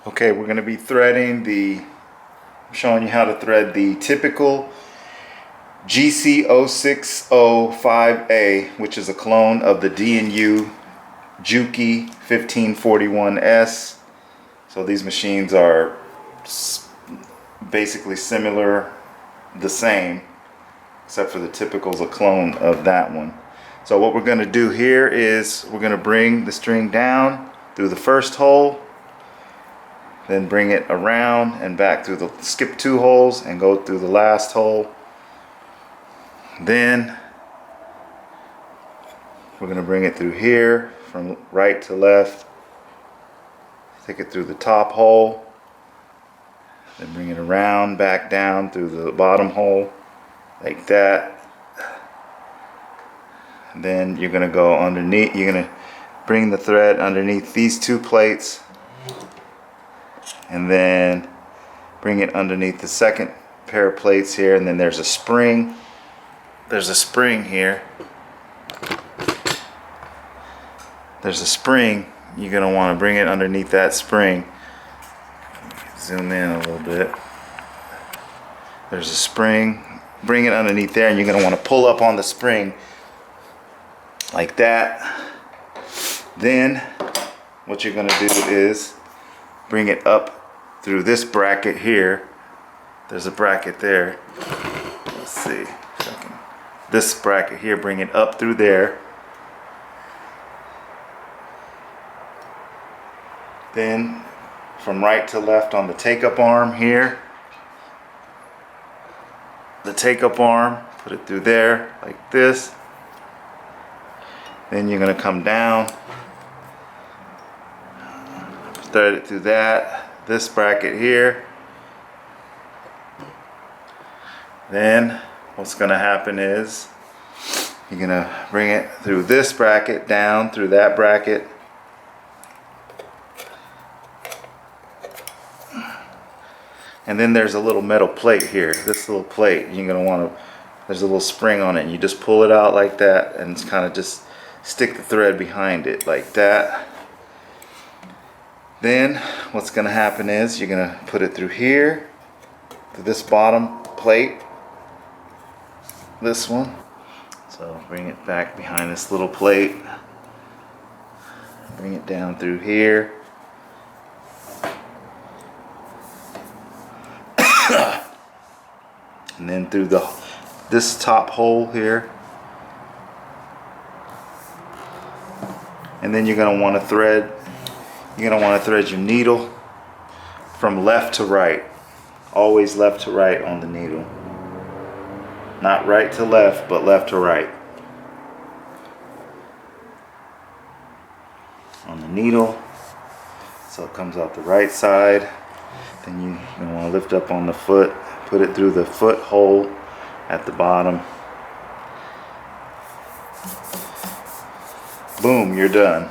Okay, we're going to be threading I'm showing you how to thread the Typical GC0605A, which is a clone of the DNU Juki 1541S. So these machines are basically similar, the same, except for the Typical is a clone of that one. So what we're going to do here is we're going to bring the string down through the first hole, then bring it around and back through the skip 2 holes and go through the last hole. Then we're going to bring it through here from right to left, take it through the top hole, then bring it around back down through the bottom hole like that. And then you're going to go underneath, you're going to bring the thread underneath these 2 plates and then bring it underneath the second pair of plates here, and then there's a spring. There's a spring here. There's a spring. You're going to want to bring it underneath that spring. Zoom in a little bit. There's a spring. Bring it underneath there, and you're going to want to pull up on the spring like that. Then what you're going to do is bring it up through this bracket here. There's a bracket there. Let's see. This bracket here, bring it up through there. Then from right to left on the take-up arm here. The take-up arm, put it through there like this. Then you're going to come down, thread it through this bracket here. Then what's going to happen is you're going to bring it through this bracket, down through that bracket, and then there's a little metal plate here. This little plate, you're going to want to, there's a little spring on it, and you just pull it out like that and it's kind of just stick the thread behind it like that. Then what's going to happen is you're going to put it through here, to this bottom plate, this one. So bring it back behind this little plate, bring it down through here, and then through this top hole here. And then you're going to want to thread your needle from left to right. Always left to right on the needle. Not right to left, but left to right. On the needle. So it comes out the right side. Then you're going to want to lift up on the foot. Put it through the foot hole at the bottom. Boom, you're done.